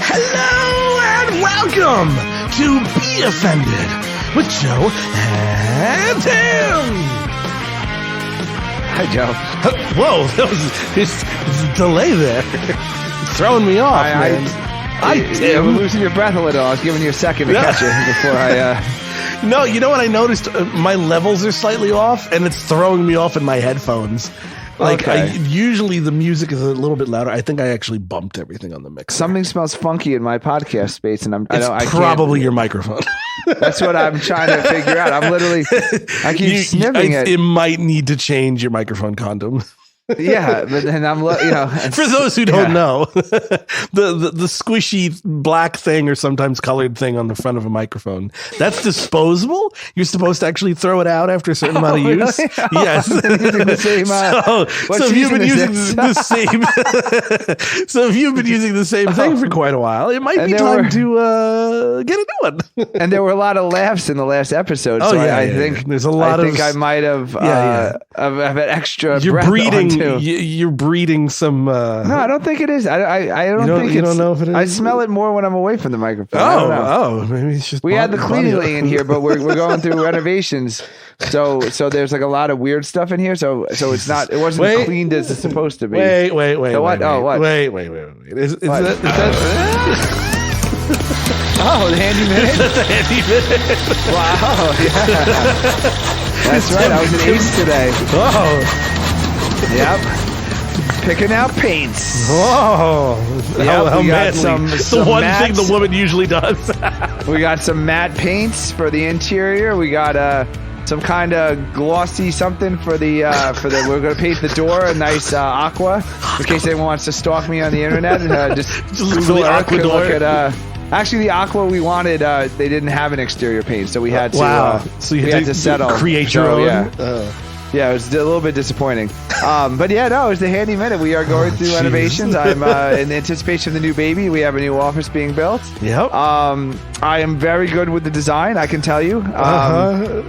Hello and welcome to Be Offended with Joe and Tim. Hi, Joe. Whoa, that was there's a delay there. Throwing me off, man. I'm losing your breath a little. I was giving you a second to catch it before I... No, you know what I noticed? My levels are slightly off, and it's throwing me off in my headphones. Like, Okay. Usually the music is a little bit louder. I think I actually bumped everything on the mix. Something smells funky in my podcast space, and I probably your microphone. That's what I'm trying to figure out. I'm literally... I keep sniffing it. It might need to change your microphone condom. Yeah, but then I'm... For those who don't know, the squishy black thing or sometimes colored thing on the front of a microphone, that's disposable. You're supposed to actually throw it out after a certain amount of use. Really? Yes. So if you've been using the same, so if you've been using the same thing for quite a while, it might be time to get a new one. And there were a lot of laughs in the last episode, so I think there's a lot. I think I might have of an extra. You're breath breeding. onto. You're breeding some. No, I don't think it is. I don't think you don't know if it is. I smell it more when I'm away from the microphone. Maybe it's just. We had the cleaning lady in here, but we're going through renovations, so there's like a lot of weird stuff in here. So it's not. It wasn't cleaned as it's supposed to be. Wait. So what? What? Wait. Is that? Oh, the handy minute. That's the handy minute. Wow. Yeah. That's right. I was an ace today. Oh. Yep. Picking out paints. Oh. Yep, How we got manly. some the one mats. thing the woman usually does. We got some matte paints for the interior. We got some kind of glossy something for the we're going to paint the door a nice aqua in case anyone wants to stalk me on the internet. Just look for the aqua door. Look at, actually, the aqua we wanted, they didn't have an exterior paint, so we had to. So you had to settle. Create your own. Yeah. Yeah, it was a little bit disappointing. But yeah, no, it was the handy minute. We are going through renovations. I'm in anticipation of the new baby. We have a new office being built. Yep. I am very good with the design, I can tell you.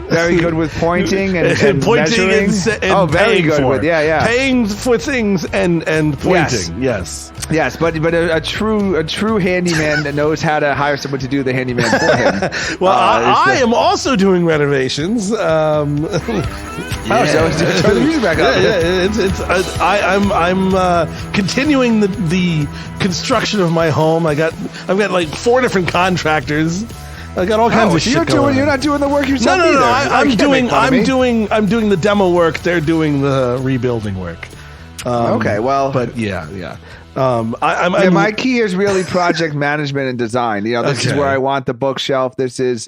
Very good with pointing and pointing measuring. and very good for. with Paying for things and pointing. Yes, but a true handyman that knows how to hire someone to do the handyman for him. Well, I am also doing renovations. So turn the music back up. I'm continuing the construction of my home. I've got like 4 different contractors. I got all kinds of shit going on. You're not doing the work yourself either. No. I'm doing the demo work. They're doing the rebuilding work. Okay, well, but yeah. My key is really project management and design. This is where I want the bookshelf. This is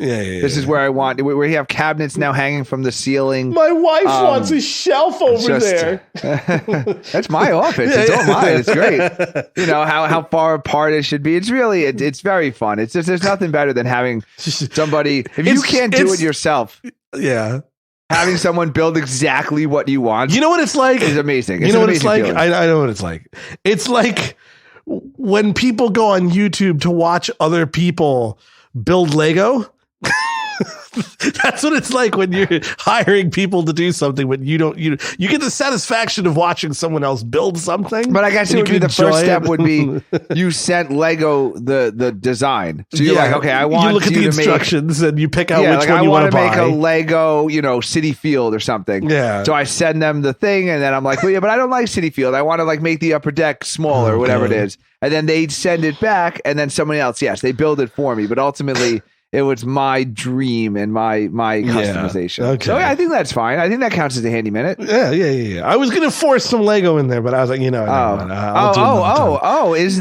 where I want. We have cabinets now hanging from the ceiling. My wife wants a shelf over there. That's my office. It's all mine. It's great. How far apart it should be. It's really it's very fun. It's just there's nothing better than having somebody. If you can't do it yourself, having someone build exactly what you want. You know what it's like? It's amazing. You know what it's like? I know what it's like. It's like when people go on YouTube to watch other people build Lego. That's what it's like when you're hiring people to do something, but you get the satisfaction of watching someone else build something. But I guess it would be the first step would be you sent Lego the design. So you're like, okay, I want you look at the instructions and you pick out which one you want to buy. I want to make a Lego, City Field or something. Yeah. So I send them the thing, and then I'm like, well, yeah, but I don't like City Field. I want to make the upper deck smaller, or whatever it is. And then they send it back, and then someone else, they build it for me. But ultimately, it was my dream and my customization. Okay. So I think that's fine. I think that counts as a handy minute. Yeah. I was going to force some Lego in there, but I was like, is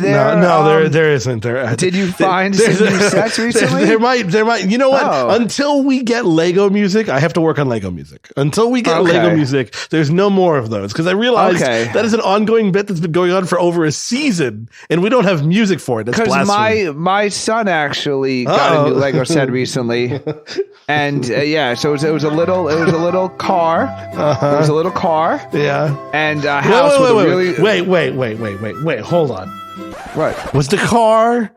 there? No, there isn't. Did you find some new sets recently? There might. You know what? Until we get Lego music, I have to work on Lego music. Until we get Lego music, there's no more of those because I realized that is an ongoing bit that's been going on for over a season, and we don't have music for it. Because my son actually got a new Lego set recently, and so it was a little car. It was a little car. Yeah, and a house with a really wait. Hold on. What was the car?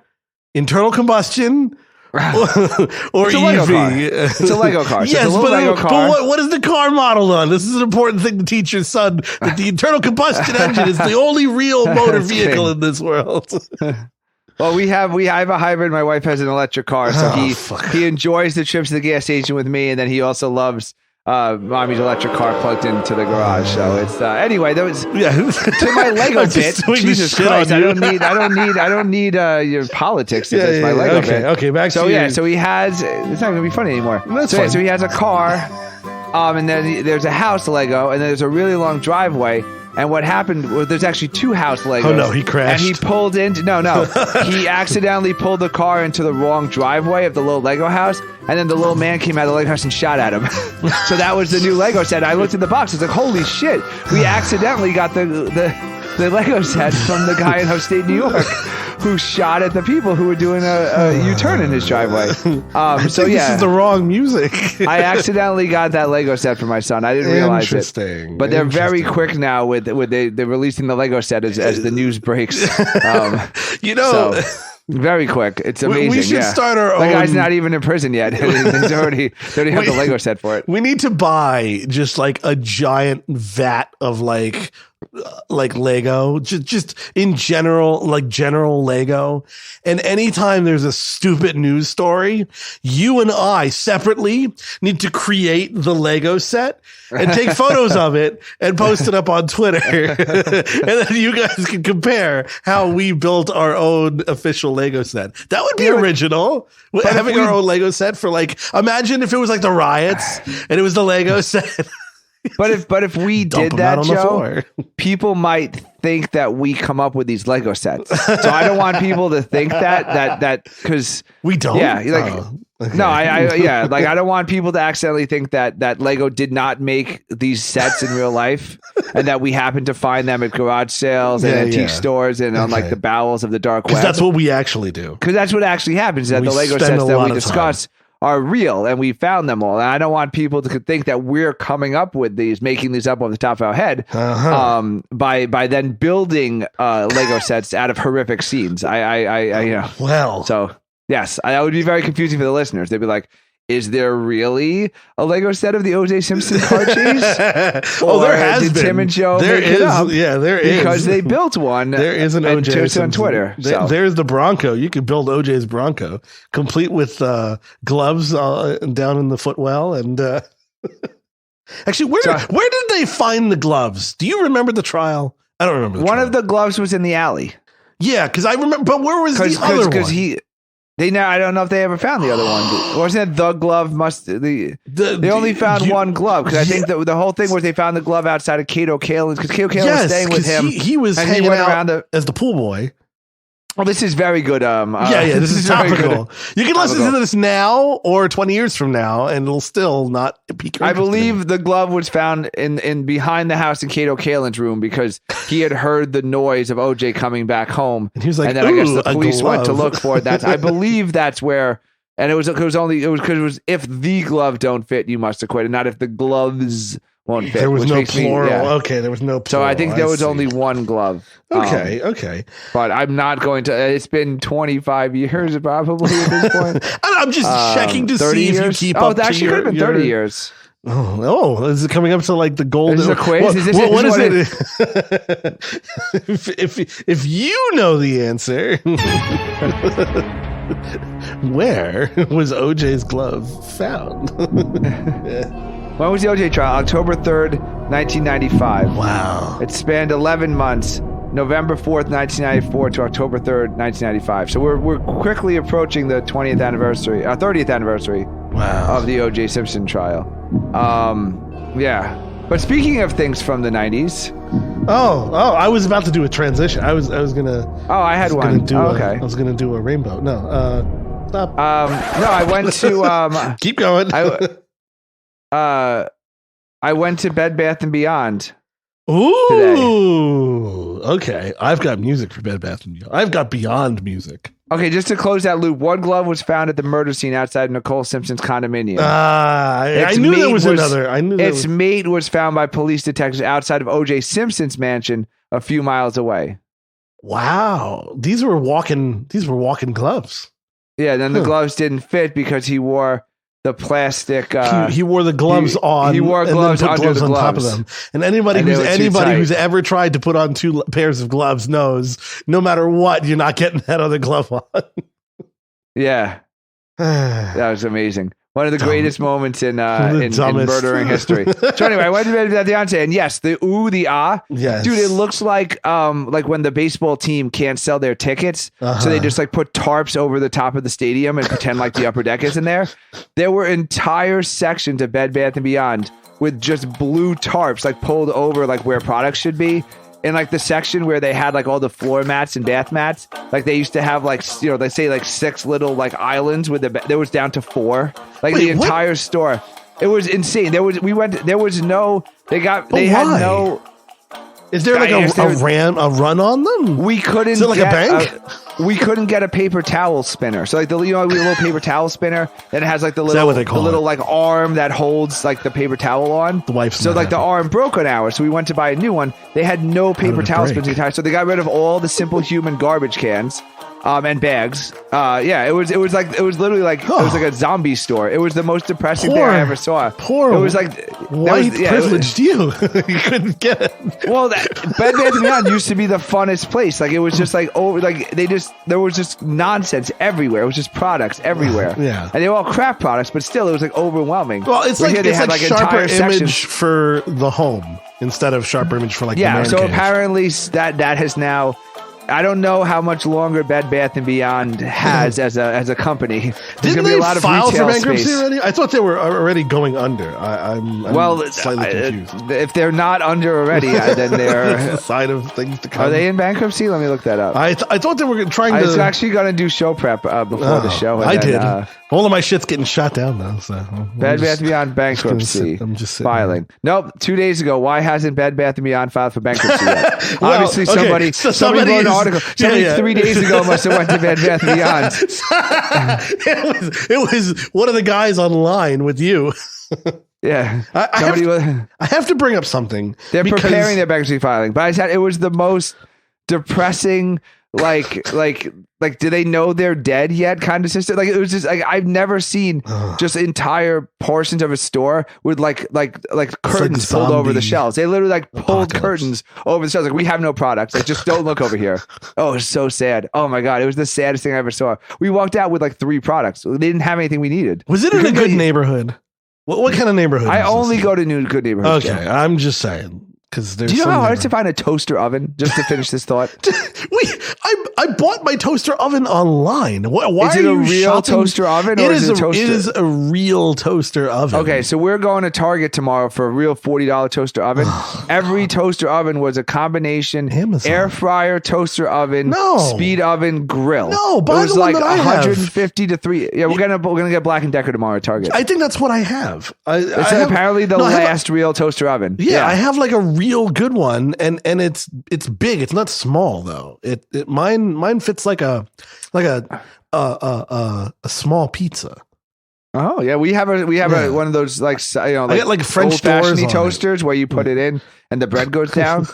Internal combustion or It's a Lego car. EV. It's a Lego car. So Yes, it's a little Lego car. but what is the car modeled on? This is an important thing to teach your son, that the internal combustion engine is the only real motor vehicle in this world. Well, I have a hybrid. My wife has an electric car, so he enjoys the trips to the gas station with me, and then he also loves mommy's electric car plugged into the garage. So it's anyway. That was to my Lego bit. Jesus Christ! I don't need your politics. It's my Lego bit. Okay, back to you. So he has. It's not gonna be funny anymore. So he has a car, and then there's a house Lego, and then there's a really long driveway. And what happened was there's actually 2 house Legos. Oh no, he crashed. And he pulled into he accidentally pulled the car into the wrong driveway of the little Lego house, and then the little man came out of the Lego house and shot at him. So that was the new Lego set. I looked at the box. I was like, holy shit, we accidentally got the Lego set from the guy in upstate New York who shot at the people who were doing a U-turn in his driveway. This is the wrong music. I accidentally got that Lego set for my son. I didn't realize it. But they're very quick now with they're releasing the Lego set as the news breaks. Very quick. It's amazing. We should start our own. The guy's not even in prison yet. They already have the Lego set for it. We need to buy just like a giant vat of like Lego, just in general, like general Lego. And anytime there's a stupid news story, you and I separately need to create the Lego set and take photos of it and post it up on Twitter. And then you guys can compare how we built our own official Lego set. That would be original. Having our own Lego set for imagine if it was like the riots and it was the Lego set. But if we did that, Joe, people might think that we come up with these Lego sets. So I don't want people to think that because we don't. Yeah, okay. No, I don't want people to accidentally think that Lego did not make these sets in real life, and that we happen to find them at garage sales and antique stores and on the bowels of the dark web. That's what we actually do. Because that's what actually happens. That the Lego sets that we discuss are real, and we found them all. And I don't want people to think that we're coming up with these, making these up off the top of our head, by then building Lego sets out of horrific scenes. So yes, that would be very confusing for the listeners. They'd be like, is there really a Lego set of the O.J. Simpson car chase? There has been. Tim and Joe make it up? Yeah, there is. Because they built one. There is an O.J. Simpson on Twitter. There's the Bronco. You could build O.J.'s Bronco, complete with gloves down in the footwell. And actually, where did they find the gloves? Do you remember the trial? I don't remember. One of the gloves was in the alley. Yeah, because I remember. But where was the other one? I don't know if they ever found the other one. Wasn't it the glove? They only found one glove, because I think that the whole thing was they found the glove outside of Kato Kalin's, because Kato Kalin was staying with him. He was hanging around as the pool boy. Oh, this is very good. This is topical. You can listen to this now or 20 years from now, and it'll still not pique your interest. I believe the glove was found in behind the house in Kato Kalin's room, because he had heard the noise of OJ coming back home, and he was like, and then I guess the police went to look for it. I believe that's where. And it was because it was if the glove don't fit, you must acquit, and not if the gloves won't fit. There was no plural. Okay, there was no plural. So I think there was only one glove. Okay. But I'm not going to. It's been 25 years probably at this point. I'm just checking to see if you keep up. Oh, that actually could have been 30 years. Oh, is it coming up to like the golden? Is this a quiz? What is it? If you know the answer, where was OJ's glove found? When was the OJ trial? October 3rd, 1995. Wow. It spanned 11 months, November 4th, 1994 to October 3rd, 1995. So we're quickly approaching the 30th anniversary of the OJ Simpson trial. But speaking of things from the 90s. Oh, I was about to do a transition. I was gonna. Oh, I had one. Okay. I was gonna do a rainbow. No. Stop. No, I went to. Keep going. I went to Bed Bath & Beyond. Ooh, today. Okay. I've got music for Bed Bath & Beyond. I've got Beyond music. Okay, just to close that loop, one glove was found at the murder scene outside Nicole Simpson's condominium. I knew there was another. Its mate was found by police detectives outside of O.J. Simpson's mansion a few miles away. Wow, these were walking gloves. Yeah, then the gloves didn't fit because he wore the plastic. He wore the gloves on. He wore gloves and then put under gloves the on top of gloves. them. And anybody who's ever tried to put on 2 pairs of gloves knows no matter what, you're not getting that other glove on. Yeah, that was amazing. One of the greatest moments in murdering history. So anyway, I went to bed with Beyonce, and yes, the yes. dude, it looks like when the baseball team can't sell their tickets, so they just like put tarps over the top of the stadium and pretend like the upper deck is in there. There were entire sections of Bed Bath & Beyond with just blue tarps like pulled over like where products should be. In like the section where they had like all the floor mats and bath mats, like they used to have like, you know, they say like 6 little like islands with there was down to 4, like the entire store. It was insane. They had no. Is there like a run on them? We couldn't. Is it like a bank? We couldn't get a paper towel spinner. So like the little paper towel spinner that has like the little like arm that holds like the paper towel on. The wife's so like the arm broke on ours, so we went to buy a new one. They had no paper towel spinners, so they got rid of all the Simple Human garbage cans. And bags. It was literally like it was like a zombie store. It was the most depressing thing I ever saw. It was like white privileged you. You couldn't get it. Well, Bed Bath & Beyond used to be the funnest place. Like it was just like there was just nonsense everywhere. It was just products everywhere. Yeah, and they were all crap products, but still it was like overwhelming. Well, it's like sharper image for the home instead of sharper image for like the man so cave. Apparently that has now. I don't know how much longer Bed Bath & Beyond has as a company. There's Didn't be they a lot of file for bankruptcy space. already? I thought they were already going under. I'm slightly confused. If they're not under already, then they're a sign of things to come. Are they in bankruptcy? Let me look that up. I thought they were trying to. I was actually going to do show prep before the show. I did. All of my shit's getting shut down now. So Bed Bath & Beyond bankruptcy. I'm just filing. Nope. 2 days ago. Why hasn't Bed Bath & Beyond filed for bankruptcy yet? Obviously, somebody wrote an article. 3 days ago must have went to Bed Bath & Beyond. It was one of the guys online with you. Yeah. I have to bring up something. They're preparing their bankruptcy filing, but I said it was the most depressing. Like, do they know they're dead yet? Kind of system. Like, it was just like I've never seen just entire portions of a store with like curtains pulled over the shelves. They literally like pulled curtains over the shelves. Like, we have no products. Like, just don't look over here. Oh, it's so sad. Oh my god, it was the saddest thing I ever saw. We walked out with like 3 products. They didn't have anything we needed. Was it in a good neighborhood? What kind of neighborhood? I only go to good neighborhoods. Okay, I'm just saying. Do you know how hard it's to find a toaster oven? Just to finish this thought. I bought my toaster oven online. Why is it a real toaster oven? Or is it a toaster? It is a real toaster oven. Okay, so we're going to Target tomorrow for a real $40 toaster oven. Every toaster oven was a combination air fryer, toaster oven, speed oven, grill. No, it was like 150 to 3. Yeah, we're gonna get Black & Decker tomorrow at Target. I think that's what I have. It's apparently the last real toaster oven. Yeah, I have like a real good one, and it's big. It's not small though. Mine fits like a small pizza. Oh yeah, we have one of those like I get like French doors toasters where you put it in and the bread goes down.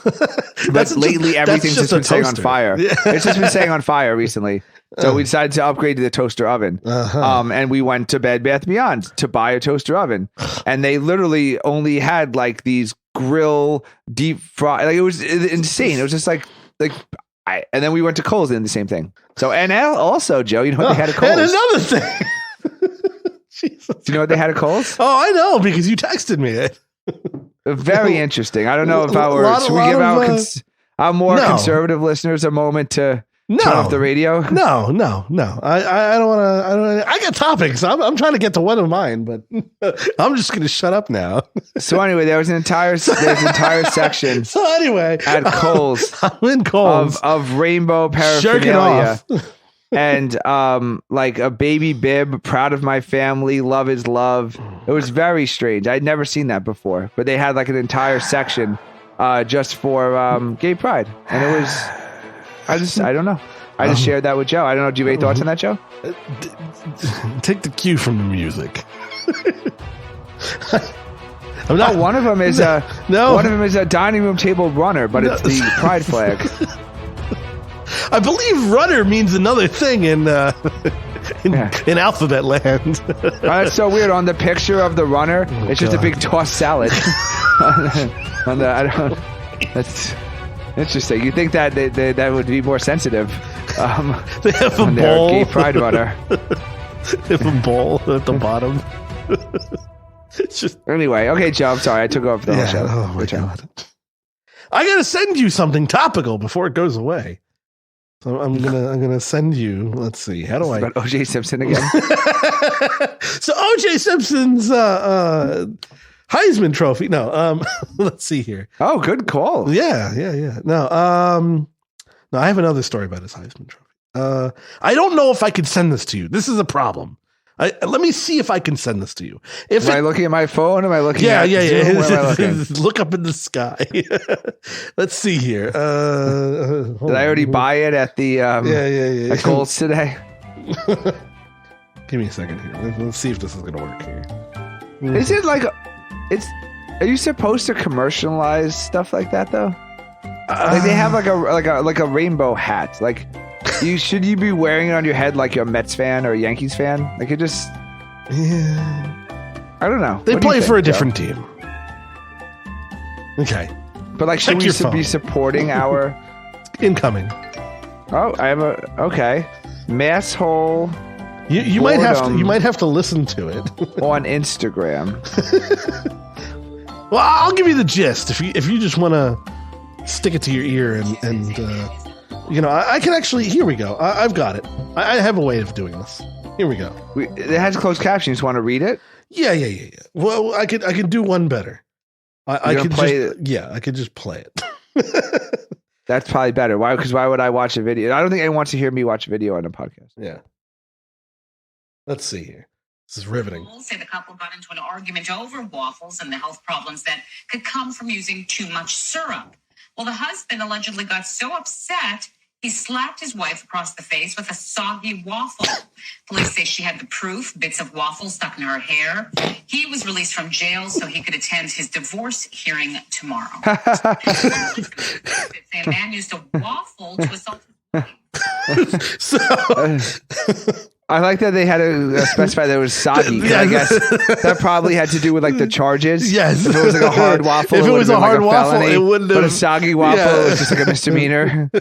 But lately everything's just been staying on fire. Yeah. It's just been staying on fire recently. So we decided to upgrade to the toaster oven. And we went to Bed Bath & Beyond to buy a toaster oven, and they literally only had like these grill deep fry. Like, it was insane. It was just like. And then we went to Kohl's and did the same thing. So, and also, Joe, you know what they had at Kohl's? And another thing. Do you know what they had at Kohl's? Oh, I know, because you texted me it. Very interesting. I don't know if should we give our more conservative listeners a moment to turn off the radio? No. I don't want to. I got topics. I'm trying to get to one of mine, but I'm just going to shut up now. So anyway, there's an entire section. So anyway, at Kohl's, I'm in Kohl's of rainbow paraphernalia. And like a baby bib, proud of my family, love is love. It was very strange. I'd never seen that before, but they had like an entire section just for gay pride, and it was. I don't know. I just shared that with Joe. I don't know. Do you have any thoughts on that, Joe? Take the cue from the music. One of them is one of them is a dining room table runner, but it's the pride flag. I believe runner means another thing in in alphabet land. That's so weird. On the picture of the runner, it's just a big tossed salad. That's interesting. You think that that would be more sensitive? They have a bowl. Gay pride runner. They have a bowl at the bottom. Anyway, okay, Joe. I'm sorry, I took over the whole show. Oh my God. I gotta send you something topical before it goes away. So I'm gonna send you. Let's see. How do I? About O.J. Simpson again. So O.J. Simpson's Heisman Trophy. No. Let's see here. Oh, good call. Yeah. No. I have another story about his Heisman Trophy. I don't know if I could send this to you. This is a problem. Let me see if I can send this to you. Am I looking at my phone? Am I looking at Zoom? Where am I looking? Look up in the sky. Let's see here. Did I already buy it at the at Kohl's today? Give me a second here. Let's see if this is going to work here. Is it like are you supposed to commercialize stuff like that though? Like they have like a rainbow hat. Like should you be wearing it on your head like you're a Mets fan or a Yankees fan? Like it just I don't know. They play for a different team. Okay. But like should we be supporting our incoming? Oh, I have okay. Mass hole. You might have to listen to it on Instagram. Well, I'll give you the gist if you just want to stick it to your ear and I can actually. Here we go. I've got it. I have a way of doing this. Here we go. It has closed captions. You just want to read it? Yeah. Well, I could do one better. I could play it. Yeah, I could just play it. That's probably better. Why? Because why would I watch a video? I don't think anyone wants to hear me watch a video on a podcast. Yeah. Let's see here. This is riveting. Say the couple got into an argument over waffles and the health problems that could come from using too much syrup. Well, the husband allegedly got so upset, he slapped his wife across the face with a soggy waffle. Police say she had the proof, bits of waffle stuck in her hair. He was released from jail so he could attend his divorce hearing tomorrow. A man used a waffle to assault his wife. I like that they had to specify that it was soggy. I guess that probably had to do with like the charges. Yes. If it was like a hard waffle, if it was a hard waffle, felony, it wouldn't have. But a soggy waffle was just like a misdemeanor.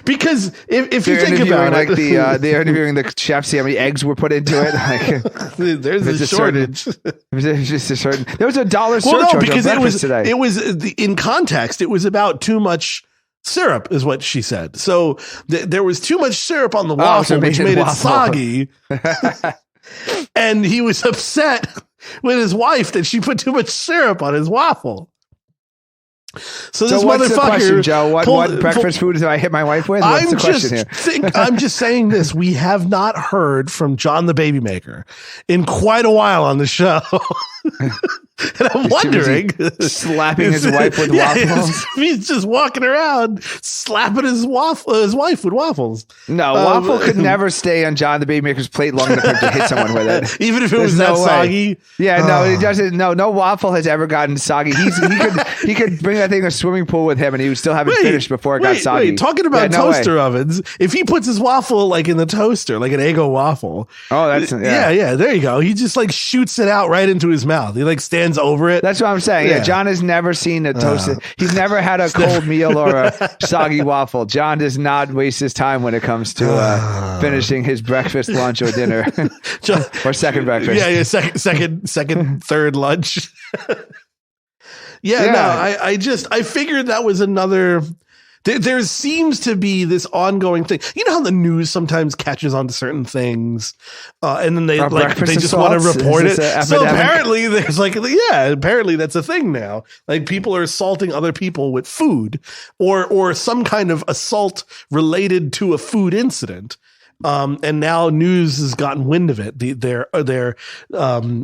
Because if you think about it, they're interviewing the chefs, see how many eggs were put into it. Like, there's a shortage. There's just a certain. There was $1 surcharge because on breakfast today. It was in context. It was about too much syrup, is what she said. So there was too much syrup on the waffle, which made it soggy. And he was upset with his wife that she put too much syrup on his waffle. So this what's motherfucker, the question, Joe? What breakfast food did I hit my wife with? What's the question here? I'm just saying this. We have not heard from John the Babymaker in quite a while on the show. And I'm wondering, slapping his wife with waffles. He's just walking around slapping his wife with waffles. No, waffle could never stay on John the Babymaker's plate long enough to hit someone with it. Even if it was that soggy. Yeah, no, it doesn't. No waffle has ever gotten soggy. He could bring that thing to a swimming pool with him, and he would still have it finished before it got soggy. Talking about toaster ovens, if he puts his waffle like in the toaster, like an Eggo waffle. Oh, that's yeah. There you go. He just like shoots it out right into his mouth. He like stands over it. That's what I'm saying. Yeah, John has never seen a toasted. He's never had a cold meal or a soggy waffle. John does not waste his time when it comes to finishing his breakfast, lunch, or dinner, or second breakfast. Yeah, second, third lunch. I figured that was another. There seems to be this ongoing thing. You know how the news sometimes catches on to certain things, and then they just want to report it. So apparently, there's apparently that's a thing now. Like people are assaulting other people with food, or some kind of assault related to a food incident. And now news has gotten wind of it. Their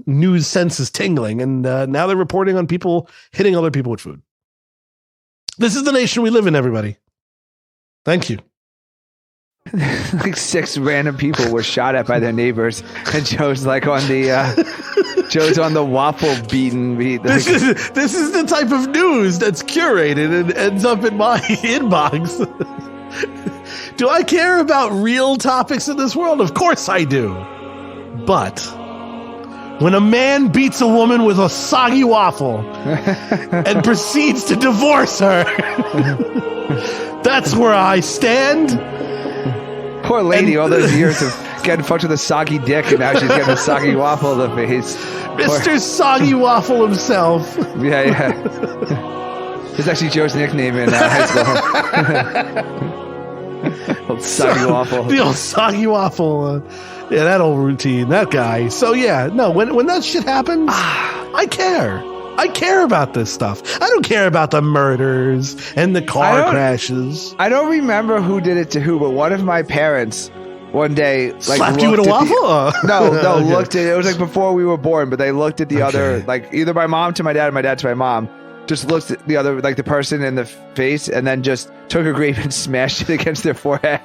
news sense is tingling, and now they're reporting on people hitting other people with food. This is the nation we live in, everybody. Thank you. Like 6 random people were shot at by their neighbors, and Joe's like on the waffle beaten beat. This is the type of news that's curated and ends up in my inbox. Do I care about real topics in this world? Of course I do. But when a man beats a woman with a soggy waffle and proceeds to divorce her, that's where I stand. Poor lady, all those years of getting fucked with a soggy dick, and now she's getting a soggy waffle in the face. Mr. Soggy Waffle himself. Yeah. It's actually Joe's nickname in high school. Old soggy waffle. The old soggy waffle. Yeah, that old routine. That guy. So yeah, no. When that shit happens, I care. I care about this stuff. I don't care about the murders and the car crashes. I don't remember who did it to who, but one of my parents one day slapped you with a waffle. No, Okay. looked at it was like before we were born, but they looked at the other, like either my mom to my dad or my dad to my mom. Just looked at the other, like the person in the face, and then just took a grape and smashed it against their forehead.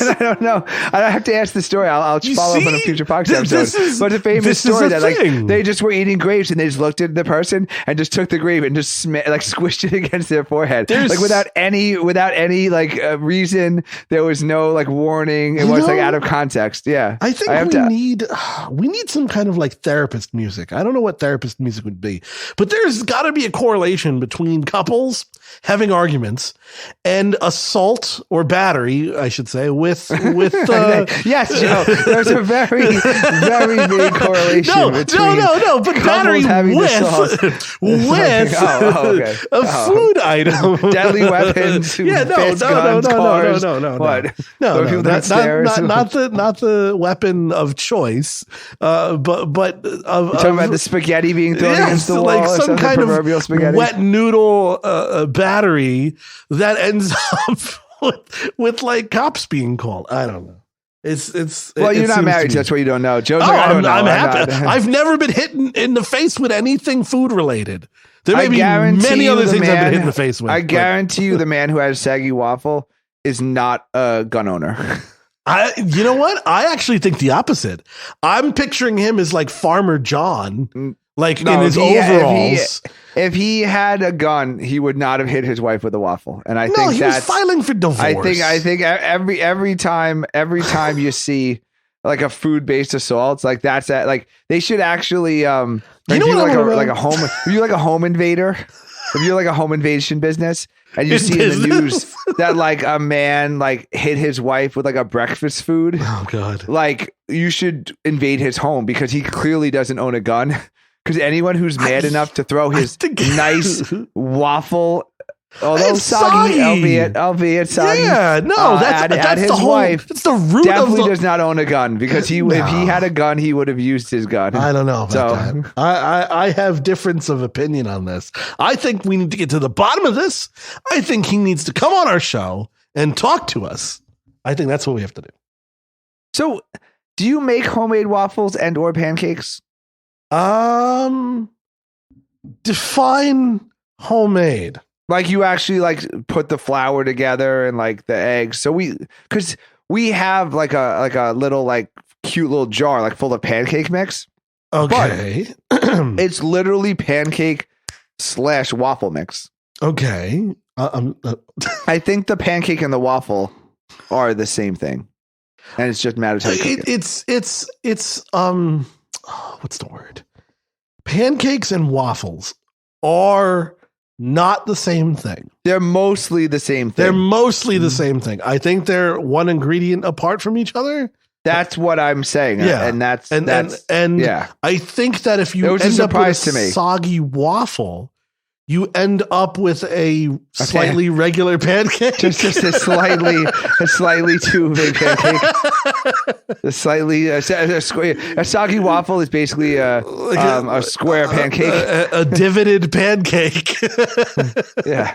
And I don't know. I have to ask the story. I'll follow up on a future podcast episode. But it's a famous story that like they just were eating grapes and they just looked at the person and just took the grape and just squished it against their forehead, like without any like reason. There was no like warning. It was like out of context. Yeah, I think we need some kind of like therapist music. I don't know what therapist music would be, but there's got to be a correlation between couples having arguments and assault or battery, I should say, with yes, Joe. There's a very big correlation between but battery with a food item, deadly weapons, yeah, cars. No, what? not the weapon of choice, but you're talking about the spaghetti being thrown against the wall, like or some kind of spaghetti? Wet noodle battery that ends up with like cops being called. I don't know. Well, you're not married, so that's why you don't know. Joe's like, I don't know. I'm happy. I've never been hit in the face with anything food related. There may be many other things I've been hit in the face with. I guarantee you the man who has a saggy waffle is not a gun owner. You know what? I actually think the opposite. I'm picturing him as like Farmer John, like in his overalls. If he had a gun, he would not have hit his wife with a waffle. And I think he was filing for divorce. I think every time you see like a food based assault, like that's that. Like they should actually you like a home. If you're like a home invader, if you're like a home invasion business, and you see in the news that like a man like hit his wife with like a breakfast food. Oh God! Like you should invade his home because he clearly doesn't own a gun. Because anyone who's mad enough to throw his nice waffle, although soggy, albeit soggy, that's his the whole wife. That's the root definitely does not own a gun because if he had a gun, he would have used his gun. I don't know about that. I have difference of opinion on this. I think we need to get to the bottom of this. I think he needs to come on our show and talk to us. I think that's what we have to do. So, do you make homemade waffles and or pancakes? Define homemade. Like you actually like put the flour together and like the eggs. So because we have like a little like cute little jar like full of pancake mix. Okay. It's literally pancake / waffle mix. Okay. I think the pancake and the waffle are the same thing. And it's just a matter of how you cook it. It's what's the word? Pancakes and waffles are not the same thing. They're mostly the same thing. The same thing. I think they're one ingredient apart from each other. That's what I'm saying. Yeah. And that's yeah. I think that if you end up with a soggy waffle, you end up with a slightly regular pancake. Just a slightly too big pancake. A soggy waffle is basically a square pancake. A divoted pancake. Yeah.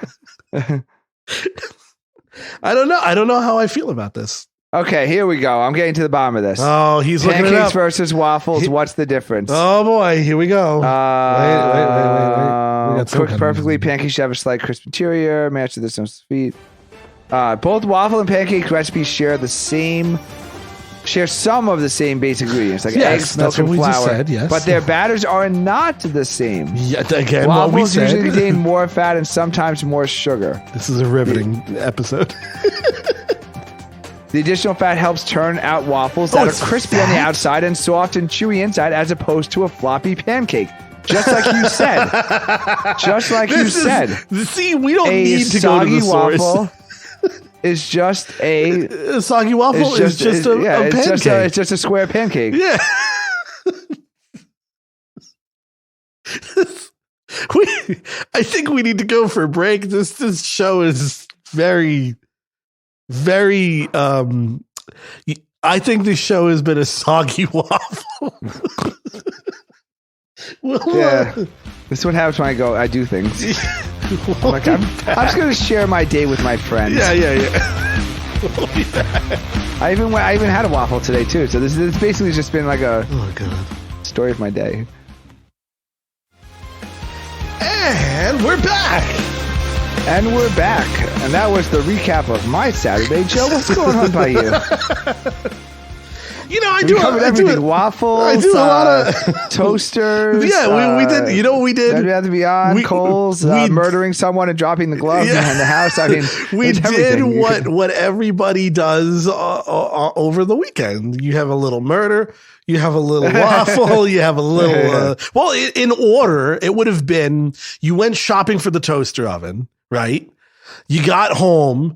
I don't know. I don't know how I feel about this. Okay, here we go. I'm getting to the bottom of this. Oh, he's looking it up. Pancakes versus waffles. What's the difference? Oh boy, here we go. Wait. Cooked perfectly. Pancakes should have a slight crisp interior. Match to this on sweet. Both waffle and pancake recipes share some of the same basic ingredients, like eggs, milk, and flour. Said, yes. But their batters are not the same. Yeah, again, waffles usually contain more fat and sometimes more sugar. This is a riveting episode. The additional fat helps turn out waffles that are crispy on the outside and soft and chewy inside, as opposed to a floppy pancake. Just like you said. Just like you said. See, we don't need to go to the source. Waffle is just a soggy waffle is just a pancake. It's just a square pancake. Yeah. I think we need to go for a break. This show is very, very. I think this show has been a soggy waffle. Yeah, this is what happens when I do things. I'm just gonna share my day with my friends. Yeah. I even had a waffle today too. So this basically just been like a story of my day. And we're back. And that was the recap of my Saturday. Joe, what's going on by you? You know, I do waffles. I do a lot of toasters. Yeah, we did. You know what we did? We had to be on Coles, murdering someone and dropping the glove behind the house. I mean, we did what everybody does over the weekend. You have a little murder. You have a little waffle. You have a little. Well, in order, it would have been: you went shopping for the toaster oven, right? You got home.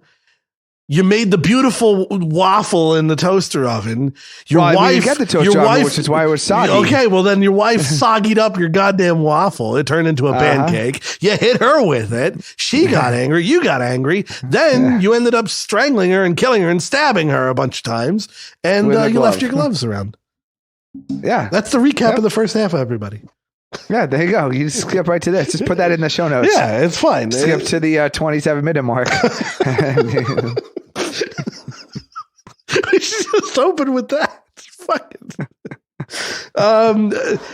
You made the beautiful waffle in the toaster oven. You get the toaster oven, which is why it was soggy. Okay, well then your wife soggied up your goddamn waffle. It turned into a pancake. You hit her with it. She got angry. You got angry. Then you ended up strangling her and killing her and stabbing her a bunch of times. And you left your gloves around. Yeah. That's the recap of the first half, everybody. Yeah, there you go. You just skip right to this. Just put that in the show notes. Yeah, it's fine. Skip to the 27-minute mark. We should just open with that. Fucking.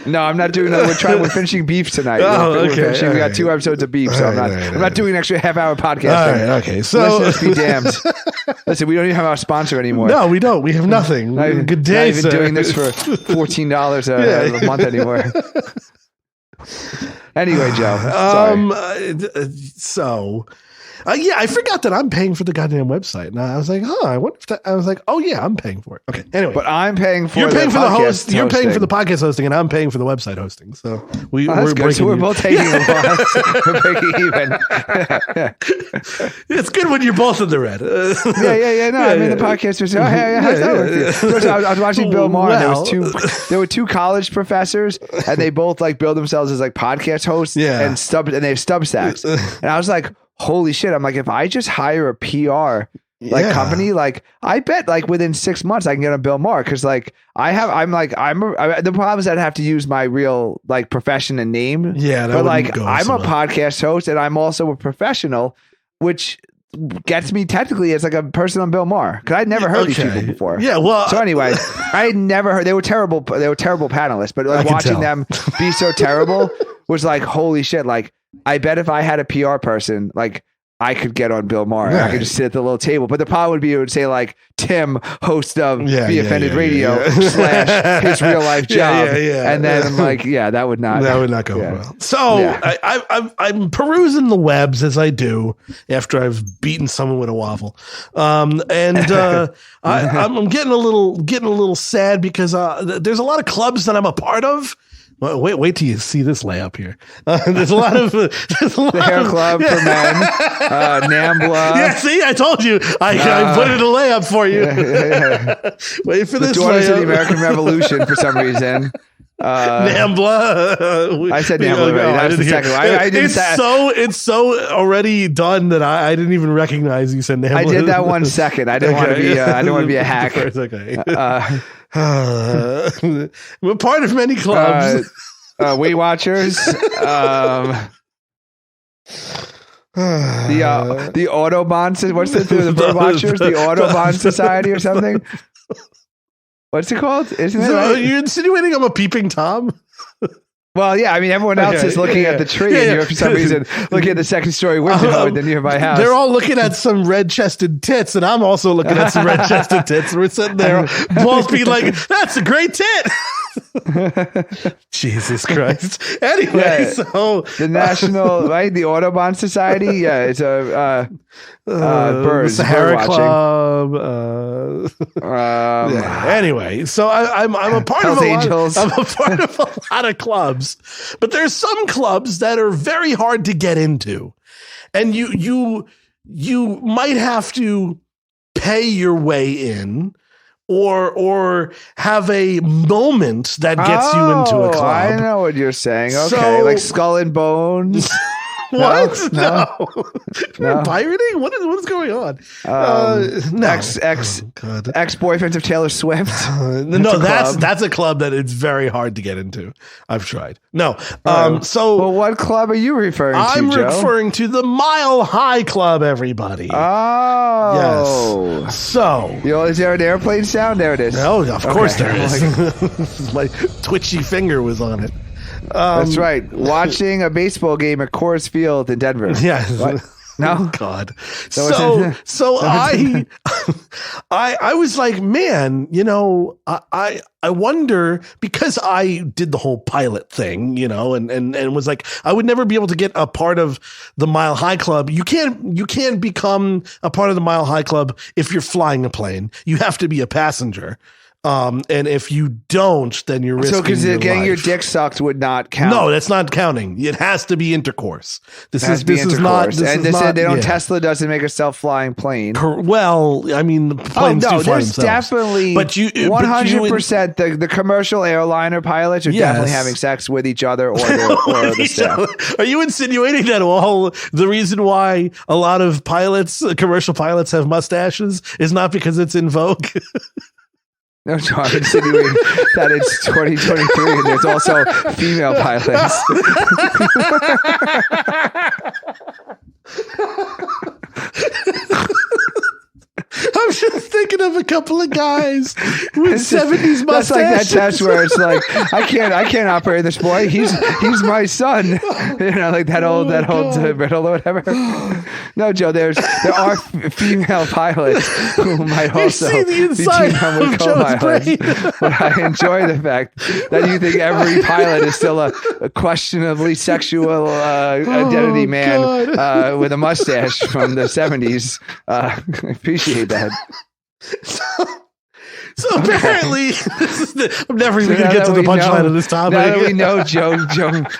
No, I'm not doing that. We're finishing beef tonight. Okay. We got 2 episodes of beef, so I'm not doing an extra half-hour podcast. All right, okay. So let's be damned. Listen, we don't even have our sponsor anymore. No, we don't. We have nothing. Good day, not even doing this for $14 a month anymore. Anyway, Joe. So. Yeah, I forgot that I'm paying for the goddamn website. And I was like, I wonder if that, I was like, oh yeah, I'm paying for it. Okay. Anyway. But I'm paying for You're paying for the host. You're hosting. paying for the podcast hosting, and I'm paying for the website hosting. So we're breaking. So we're both taking a loss. We're breaking even. It's good when you're both in the red. Yeah. No, I mean the podcast was. How's that work? I was watching Bill Maher. And there were two college professors, and they both like build themselves as like podcast hosts. Yeah. And they have Substacks. And I was like, holy shit. I'm like, if I just hire a PR company, like I bet like within 6 months I can get on Bill Maher. Cause like the problem is I'd have to use my real like profession and name. Yeah. But like I'm a podcast host and I'm also a professional, which gets me technically as like a person on Bill Maher. Cause I'd never heard these people before. Yeah. Well, so anyway, I had never heard, they were terrible panelists, but like watching them be so terrible was like, holy shit. Like, I bet if I had a PR person, like I could get on Bill Maher. Right. I could just sit at the little table. But the problem would be, it would say like Tim, host of Be Offended Radio / his real life job. And then I'm like, that would not go well. So I'm perusing the webs as I do after I've beaten someone with a waffle. I'm getting a little sad because there's a lot of clubs that I'm a part of. Wait till you see this layup here. There's a lot of the Hair Club for Men, NAMBLA. Yeah, see, I told you. I put in a layup for you. Wait for this. The Daughters of the American Revolution for some reason. NAMBLA. I said NAMBLA already. That's the second one. It's so already done that I didn't even recognize you said NAMBLA. I did that 1 second. I didn't want to be. I didn't want to be a hack. It's okay. We're part of many clubs. Weight Watchers. The Autobahn. What's the Bird Watchers? The Autobahn Society or something. What's it called? Isn't it? Right? You're insinuating I'm a peeping Tom? Well, yeah. I mean, everyone else is looking at the tree, and you're for some reason looking at the second-story window in the nearby house. They're all looking at some red-chested tits, and I'm also looking at some red-chested tits. And we're sitting there, both being like, "That's a great tit." Jesus Christ. Anyway, so the national, right? The Audubon Society. Yeah, it's a birds. The Sahara bird Club. Anyway, so I'm a part of I'm a part of a lot of clubs, but there's some clubs that are very hard to get into, and you might have to pay your way in. Or have a moment that gets you into a club. I know what you're saying. Okay, so, like Skull and Bones. What? No. No. Pirating? What is going on? No. Ex-boyfriends of Taylor Swift. That's a club that it's very hard to get into. I've tried. No. Well, what club are you referring to, I'm Joe? referring to the Mile High Club, everybody. Oh. Yes. So. Is there an airplane sound? There it is. Oh, of course there is. My twitchy finger was on it. That's right. Watching a baseball game at Coors Field in Denver. Yeah. What? No, God. So I was like, man, I wonder, because I did the whole pilot thing, and was like, I would never be able to get a part of the Mile High Club. You can't become a part of the Mile High Club if you're flying a plane. You have to be a passenger. And if you don't, then you're risking because getting life. your dick sucked would not count. No, that's not counting. It has to be intercourse. Tesla doesn't make a self-flying plane. Well, I mean, the planes do fly themselves. Definitely, but 100% the commercial airliner pilots are definitely having sex with each other or the staff. Are you insinuating that the reason why a lot of commercial pilots have mustaches is not because it's in vogue? No, I'm insinuating that it's 2023 and there's also female pilots. I'm just thinking of a couple of guys with 70s mustaches. That's like that test where it's like, I can't operate this boy. He's my son. Like that old riddle or whatever. No, Joe, there are female pilots who might also be female co-pilots. But I enjoy the fact that you think every pilot is still a questionably sexual identity man with a mustache from the 70s. I appreciate that. So apparently, I'm never even going to get to the punchline of this topic. Now that we know Joe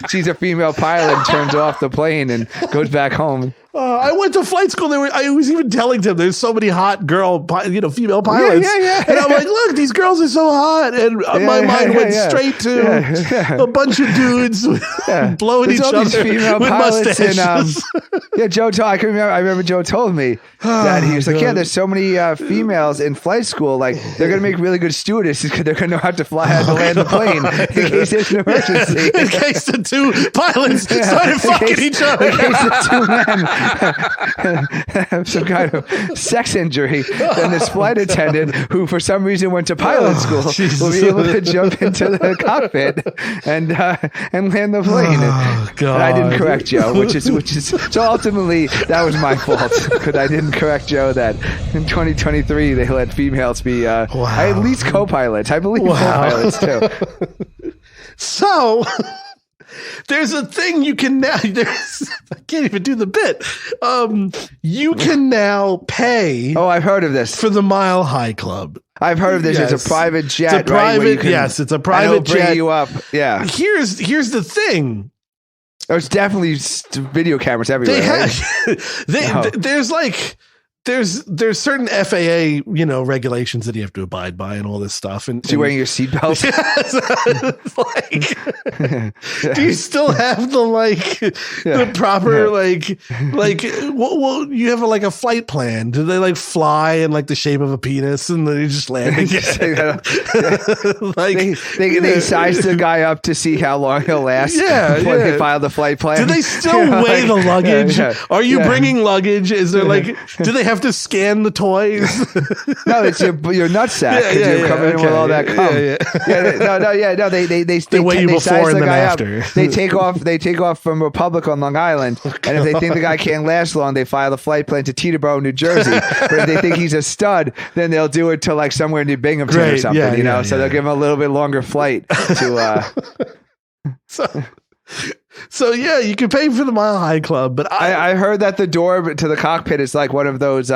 sees a female pilot and turns off the plane and goes back home. I went to flight school. I was even telling them there's so many hot female pilots. Yeah. And I'm like, look, these girls are so hot. And my mind went straight to a bunch of dudes blowing each other female with mustaches. Joe. I remember Joe told me that he was like, there's so many females in flight school. Like they're going to make really good stewardesses because they're going to know how to land the plane in case there's an emergency. In case the two pilots started fucking each other. In case the two men have some kind of sex injury, then this flight attendant, who for some reason went to pilot school, will be able to jump into the cockpit and land the plane. And I didn't correct Joe, which is so ultimately that was my fault because I didn't correct Joe that in 2023 they let females be at least co-pilots. I believe co-pilots too. So. There's a thing you can now. I can't even do the bit. You can now pay. Oh, I've heard of this for the Mile High Club. I've heard of this. Yes. It's a private jet. It's a private. Yes, it's a private jet. Bring you up. Yeah. Here's the thing. There's definitely video cameras everywhere. There's certain FAA, regulations that you have to abide by and all this stuff. And so you're wearing your seatbelt? Yes. Do you still have the proper, well, you have a flight plan? Do they fly in the shape of a penis and they just land? They size the guy up to see how long he'll last. Before they file the flight plan. Do they still weigh the luggage? Are you bringing luggage? Is there do they have have to scan the toys? No, it's your nutsack because you're coming in with all that cum. No. They weigh you before and then after. They take off from Republic on Long Island, and if they think the guy can't last long, they fly the flight plane to Teterboro, New Jersey. But if they think he's a stud, then they'll do it to like somewhere near Binghamton or something. So they'll give him a little bit longer flight to. So yeah, you can pay for the Mile High Club, but I heard that the door to the cockpit is like one of those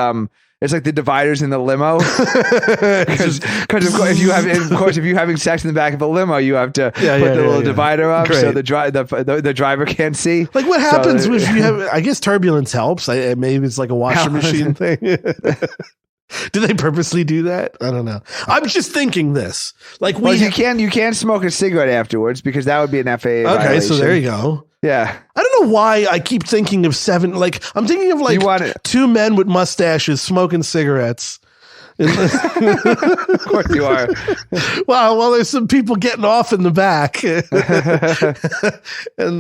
it's like the dividers in the limo. Because if you're having sex in the back of a limo, you have to put the little divider up so the driver can't see. Like what happens if you have? I guess turbulence helps. Maybe it's like a washing machine thing. Do they purposely do that? I don't know. I'm just thinking this. Like you can't smoke a cigarette afterwards because that would be an FAA violation. Okay, so there you go. Yeah. I don't know why I keep thinking of I'm thinking of like two men with mustaches smoking cigarettes. Of course you are. Well, there's some people getting off in the back, and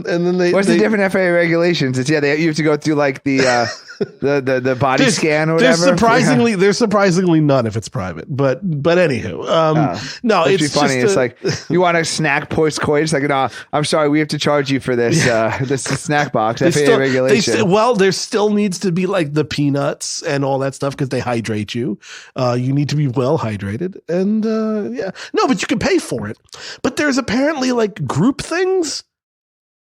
then they. What's the different FAA regulations? It's you have to go through like the body scan or whatever. There's surprisingly none if it's private, but anywho, no, it's funny. Just it's like you want a snack post-coitus. It's like, no, I'm sorry, we have to charge you for this this snack box. FAA regulation. There still needs to be like the peanuts and all that stuff because they hydrate you. You need to be well hydrated, and but you can pay for it. But there's apparently like group things.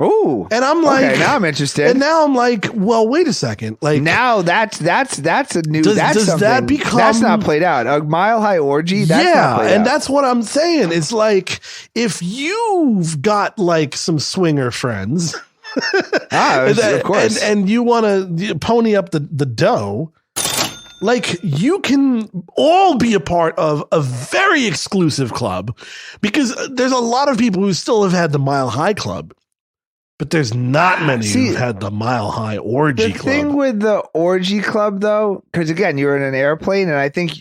Oh, and I'm like, okay, now I'm interested. And now I'm like, well, wait a second. Like now that's a new. Does something that become? That's not played out. A Mile High orgy. That's not played out. That's what I'm saying. It's like if you've got like some swinger friends, of course, and you want to pony up the dough. Like you can all be a part of a very exclusive club because there's a lot of people who still have had the Mile High Club, but there's not many who've had the Mile High Orgy Club. The thing with the Orgy Club though, because again, you're in an airplane and I think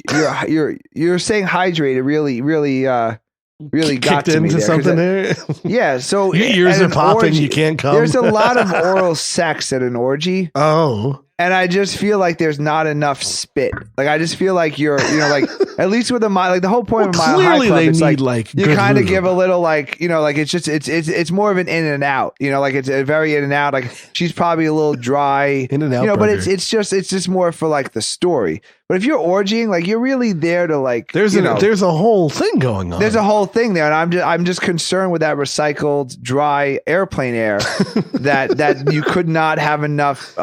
you're saying hydrated really got to into me something there. Yeah. So your ears are popping. You can't come. There's a lot of oral sex at an orgy. Oh. And I just feel like there's not enough spit. Like I just feel like you're, like at least with the whole point of Mile High Club, it's like you kind of give a little like it's more of an in and out. Like it's a very in and out. Like she's probably a little dry, in and out. But it's just more for like the story. But if you're orgying, like you're really there to like there's a whole thing going on. There's a whole thing there, and I'm just concerned with that recycled dry airplane air that you could not have enough.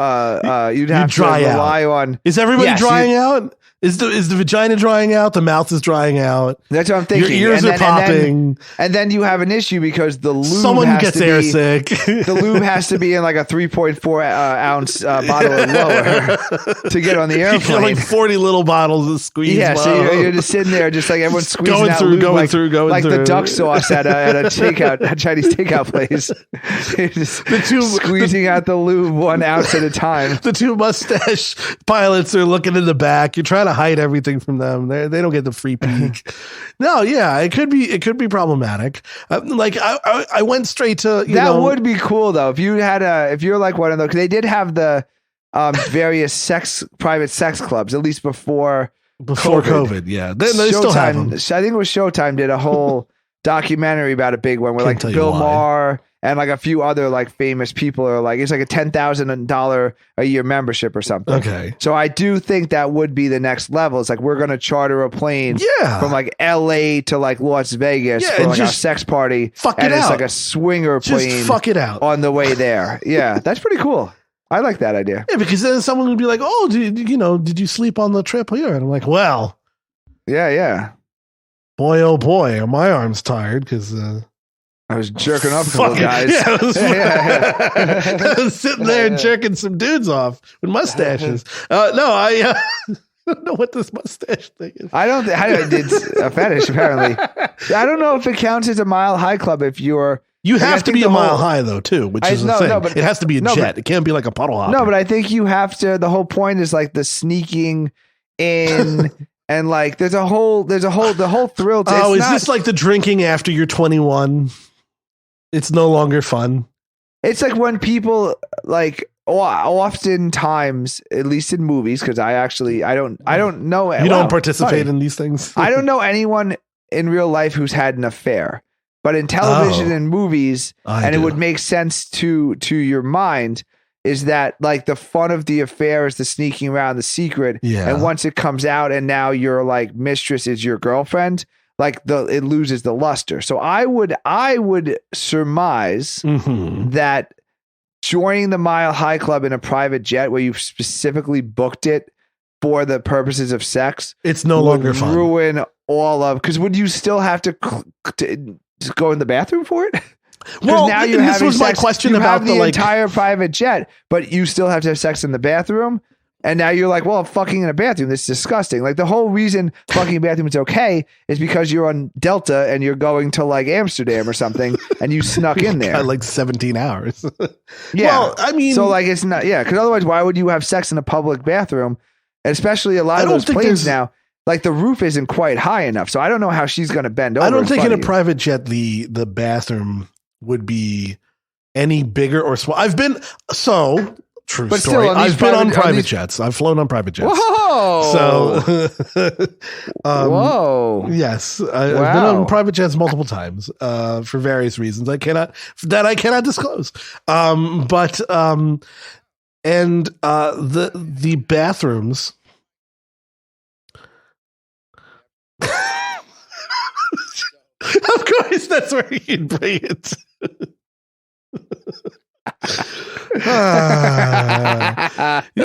You'd have to rely on. Is everybody drying out? Is the vagina drying out? The mouth is drying out. That's what I'm thinking. Your ears are popping. And then you have an issue because the lube someone gets air sick. The lube has to be in like a 3.4 ounce bottle or lower to get on the airplane. You got like 40 little bottles of squeeze. Yeah, so you're just sitting there, just like everyone's squeezing going out through, lube, going through, like the duck sauce at a Chinese takeout place. Just squeezing out the lube 1 ounce at a time. The two mustache pilots are looking in the back. You're trying to hide everything from them. They don't get the free peek. No, yeah, it could be problematic. I went straight to that would be cool though if you're like one of those. Cause they did have the various private sex clubs at least before COVID. Yeah, they still have them. I think it was Showtime did a whole documentary about a big one where like Bill Maher and like a few other like famous people are like, it's like a $10,000 a year membership or something. Okay. So I do think that would be the next level. It's like, we're going to charter a plane from like LA to like Las Vegas for like a sex party. And it's like a swinger plane. Just fuck it out on the way there. Yeah. That's pretty cool. I like that idea. Yeah. Because then someone would be like, oh, did you sleep on the trip here? And I'm like, well, yeah. Boy, oh boy, are my arms tired because I was jerking off to little guys. I was sitting there and jerking some dudes off with mustaches. I don't know what this mustache thing is. It's a fetish, apparently. I don't know if it counts as a Mile High Club if you're... You have to be a mile high, though, too, which is the thing. No, but, it has to be a jet. It can't be like a puddle hopper. No, but I think you have to... The whole point is like the sneaking in... And like, the whole thrill. Is this like the drinking after you're 21? It's no longer fun. It's like when people like oftentimes, at least in movies, because I don't know. You don't participate in these things. I don't know anyone in real life who's had an affair, but in television and movies, it would make sense to your mind, is that like the fun of the affair is the sneaking around, the secret. Yeah. And once it comes out and now your like mistress is your girlfriend, like it loses the luster. So I would surmise that joining the Mile High Club in a private jet where you've specifically booked it for the purposes of sex, it's no longer fun. Ruin all of, because would you still have to just go in the bathroom for it? Well, now this was my question about the entire private jet, but you still have to have sex in the bathroom. And now you're like, well, I'm fucking in a bathroom. This is disgusting. Like the whole reason fucking in a bathroom is okay is because you're on Delta and you're going to like Amsterdam or something and you snuck in there. Got like 17 hours. Yeah. Well, I mean, so like it's not, yeah. Because otherwise, why would you have sex in a public bathroom? And especially a lot of those planes now, like the roof isn't quite high enough. So I don't know how she's going to bend over. I don't think in a private jet, the bathroom would be any bigger or small. True but story. Still, I've been on private jets. I've flown on private jets. Whoa! So, whoa! Yes, I've been on private jets multiple times for various reasons. I cannot disclose. The bathrooms. Of course, that's where you'd bring it.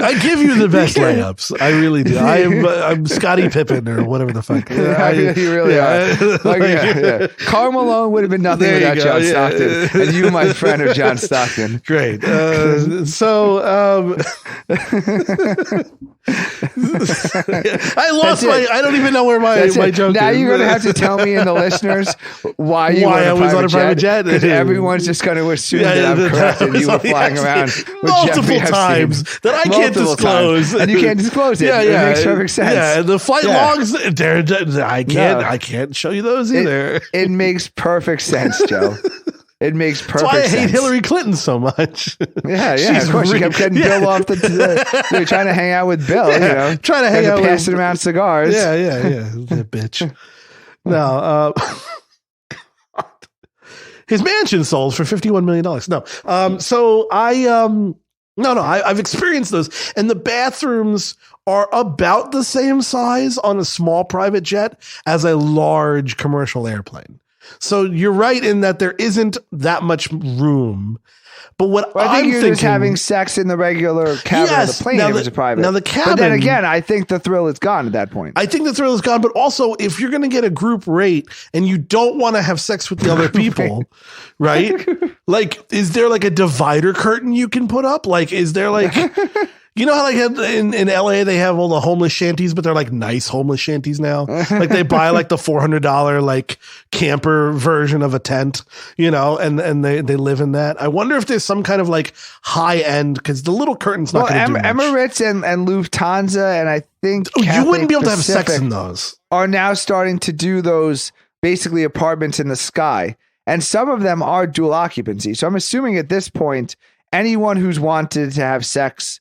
I give you the best layups. I really do. I'm Scottie Pippen or whatever the fuck. You really are. Karl Malone would have been nothing without John Stockton, and you, my friend, are John Stockton. Great. I lost I don't even know where my joke now is. You're going to have to tell me and the listeners why I was on a private jet. Because everyone's just going to assume that I'm correct and you were flying around with multiple times that I can't disclose. And you can't disclose it. It makes perfect sense. Yeah, the flight logs, I can't show you those either. It makes perfect sense, Joe. It makes perfect sense. That's why I hate Hillary Clinton so much. Yeah. Of course, she kept getting Bill off they were trying to hang out with Bill, trying to hang out, passing around cigars. Yeah. That bitch. No, his mansion sold for $51 million. No. I've experienced those. And the bathrooms are about the same size on a small private jet as a large commercial airplane. So you're right in that there isn't that much room. But I think you're just having sex in the regular cabin of the plane if it's a private. Now the cabin. But then again, I think the thrill is gone at that point. I think the thrill is gone. But also, if you're going to get a group rate and you don't want to have sex with the other people, right? Like, is there like a divider curtain you can put up? Like, is there like... You know how like in LA they have all the homeless shanties, but they're like nice homeless shanties now. Like they buy like the $400 like camper version of a tent, and they live in that. I wonder if there's some kind of like high end, because the little curtain's not going to do much. Emirates and Lufthansa and I think you wouldn't be able to have Pacific sex in those. Are now starting to do those basically apartments in the sky, and some of them are dual occupancy. So I'm assuming at this point anyone who's wanted to have sex.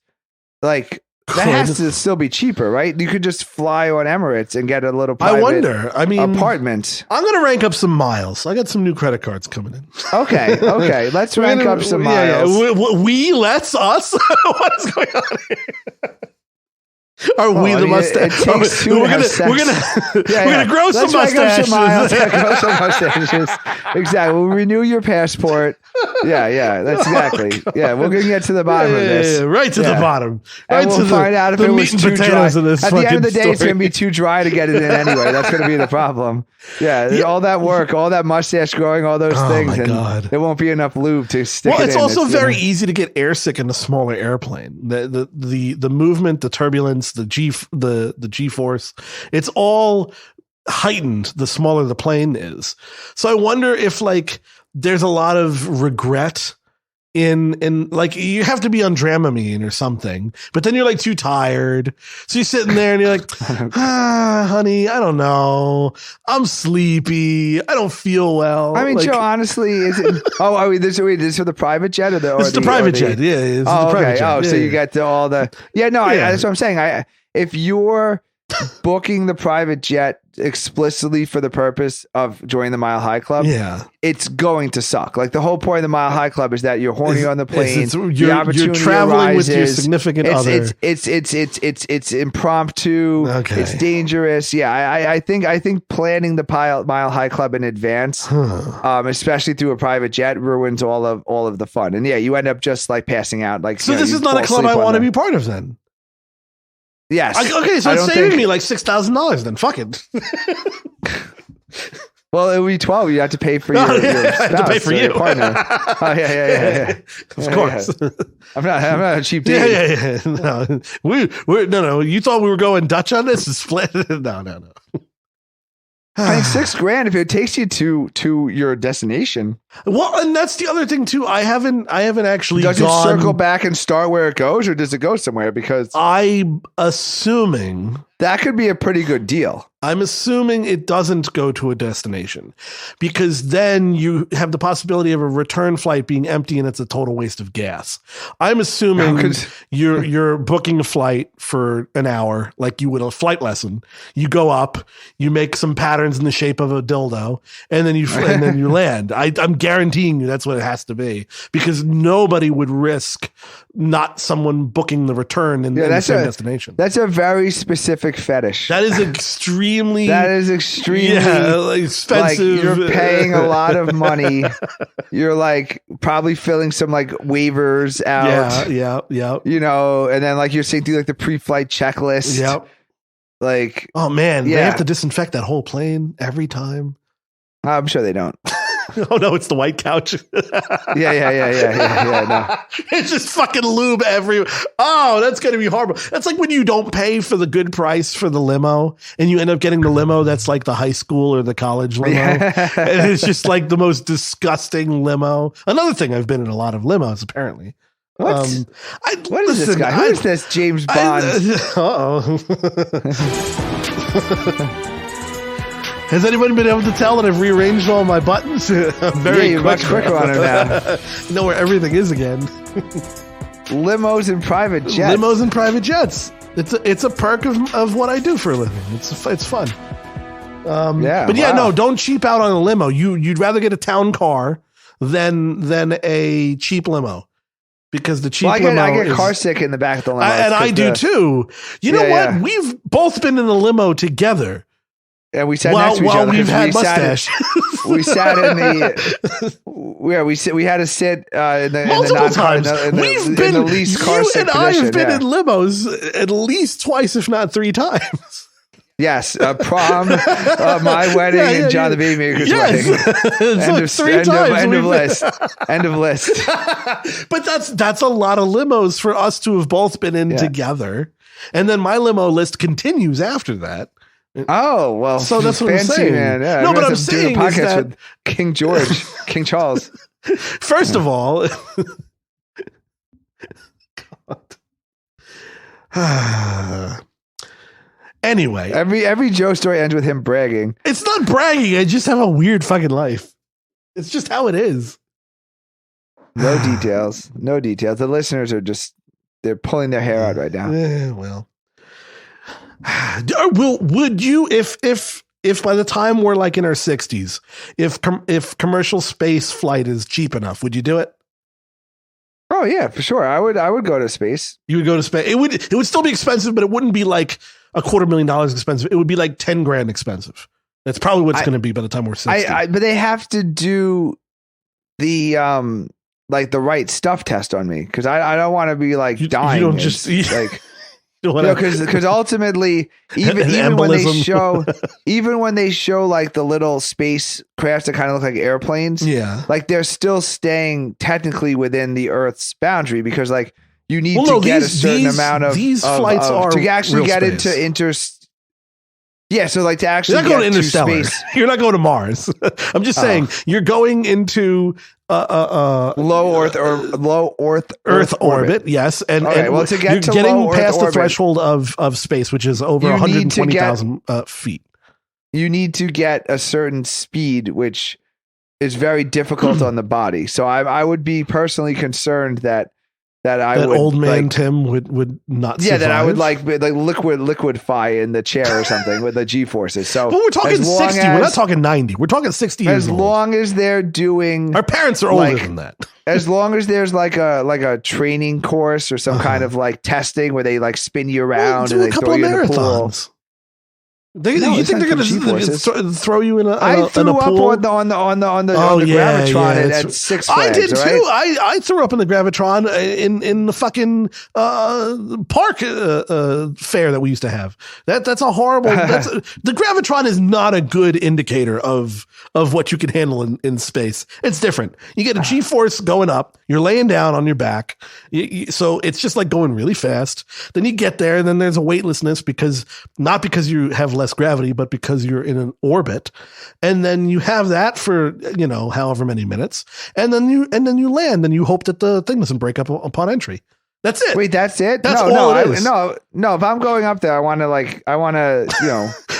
Like that has to still be cheaper, right? You could just fly on Emirates and get a little private apartment. I'm going to rank up some miles. I got some new credit cards coming in. Okay. Let's rank up some miles. Let's us. What is going on here? Are we the mustache? It takes two we're gonna grow some mustaches. Grow some mustaches. Exactly. We'll renew your passport. Yeah. That's exactly. Yeah, we're gonna get to the bottom of this. Right to the bottom. Right, and we'll find out if it was too dry. At the end of the day, it's gonna be too dry to get it in anyway. That's gonna be the problem. Yeah. All that work, all that mustache growing, all those things, and there won't be enough lube to stick. Well, it's also very easy to get airsick in a smaller airplane. The movement, the turbulence, the G-force, it's all heightened the smaller the plane is. So I wonder if like there's a lot of regret in like you have to be on Dramamine or something, but then you're like too tired. So you're sitting there and you're like, honey, I don't know. I'm sleepy. I don't feel well. I mean, like, Joe, honestly, is it? This is for the private jet or the? It's the private jet. Yeah. It's the private jet. Oh, yeah, so you get to all the. Yeah, no, that's what I'm saying. If you're booking the private jet explicitly for the purpose of joining the Mile High Club, it's going to suck. Like the whole point of the Mile High Club is that you're horny on the plane. You're traveling with your significant other. It's impromptu. Okay. It's dangerous. Yeah, I think planning the Mile High Club in advance, especially through a private jet, ruins all of the fun. And yeah, you end up just like passing out. Like so, this is not a club I want to be part of then. Yes. Okay, so it's saving me like $6,000 then. Fuck it. Well, it would be 12. You have to pay for your spouse. I have to pay for you. Your partner. Oh, yeah. Of course. Yeah. I'm not a cheap date. Yeah. No, no. You thought we were going Dutch on this? Split? No. I mean, $6,000 if it takes you to your destination. Well, and that's the other thing too. I haven't actually. Does it circle back and start where it goes, or does it go somewhere? Because I'm assuming that could be a pretty good deal. I'm assuming it doesn't go to a destination, because then you have the possibility of a return flight being empty and it's a total waste of gas. I'm assuming you're booking a flight for an hour, like you would a flight lesson. You go up, you make some patterns in the shape of a dildo, and then you land. I'm guaranteeing you that's what it has to be, because nobody would risk not someone booking the return in the same destination. That's a very specific fetish. That is extremely expensive. Like you're paying a lot of money. You're like probably filling some like waivers out. Yeah. You know, and then like you're seeing through like the pre-flight checklist. Yep. Like, oh man, they have to disinfect that whole plane every time. I'm sure they don't. Oh no, it's the white couch. Yeah. No. It's just fucking lube everywhere. Oh, that's gonna be horrible. That's like when you don't pay for the good price for the limo, and you end up getting the limo that's like the high school or the college limo, and it's just like the most disgusting limo. Another thing, I've been in a lot of limos apparently. What is this guy? Who is this James Bond? Has anyone been able to tell that I've rearranged all my buttons? You're much quicker on it now. Know where everything is again. Limos and private jets. Limos and private jets. It's a perk of what I do for a living. It's fun. No, don't cheap out on a limo. You'd rather get a town car than a cheap limo. Because the cheap limo I get car sick in the back of the limo. And I do too. You know what? Yeah. We've both been in a limo together. And we sat next to each other. We've had mustache. We sat in the. We had to sit in the multiple times. We've been in the least car sick position. You and I have been in limos at least twice, if not 3 times. Yes, prom, my wedding, and John the Babymaker's wedding. End of list. But that's a lot of limos for us to have both been in together, and then my limo list continues after that. Oh well, so that's what I'm saying, man. Yeah, no, but I'm saying doing a podcast is that with King George, King Charles. First of all, anyway, every Joe story ends with him bragging. It's not bragging. I just have a weird fucking life. It's just how it is. No details. No details. The listeners are they're pulling their hair out right now. Well. Would you, if by the time we're like in our 60s, if commercial space flight is cheap enough, would you do it? Oh yeah, for sure. I would go to space. You would go to space. It would still be expensive, but it wouldn't be like $250,000 expensive. It would be like $10,000 expensive. That's probably what it's going to be by the time we're 60. But they have to do the like the right stuff test on me, because I don't want to be like dying. You don't just like. Because ultimately, even when they show like the little space crafts that kind of look like airplanes, like they're still staying technically within the Earth's boundary, because like you need to get a certain amount of these flights are to actually get into Yeah, so like to actually you're not going to Interstellar. Space. You're not going to Mars. I'm just saying you're going into Earth orbit. Yes, and, okay, and well, to get you're to getting low past Earth the orbit, threshold of space, which is over 120,000 feet. You need to get a certain speed, which is very difficult on the body. So I would be personally concerned that old man Tim would not survive. That I would like liquidify in the chair or something with the G forces. So but we're talking 60. We're not talking 90. We're talking 60 years old. As long as they're doing, our parents are older than that. As long as there's like a training course or some kind of like testing where they like spin you around and they throw you in the pool. You think they're going to throw you in a I threw in a up pool? on the Gravitron at Six Flags. I did right? too. I threw up in the Gravitron in the fucking park fair that we used to have. That's a horrible. The Gravitron is not a good indicator of what you can handle in space. It's different. You get a G-force going up. You're laying down on your back, so it's just like going really fast. Then you get there, and then there's a weightlessness not because you have less gravity, but because you're in an orbit, and then you have that for however many minutes, and then you land, and you hope that the thing doesn't break up upon entry. That's it. Wait, that's it? That's all it is. No. If I'm going up there, I want to,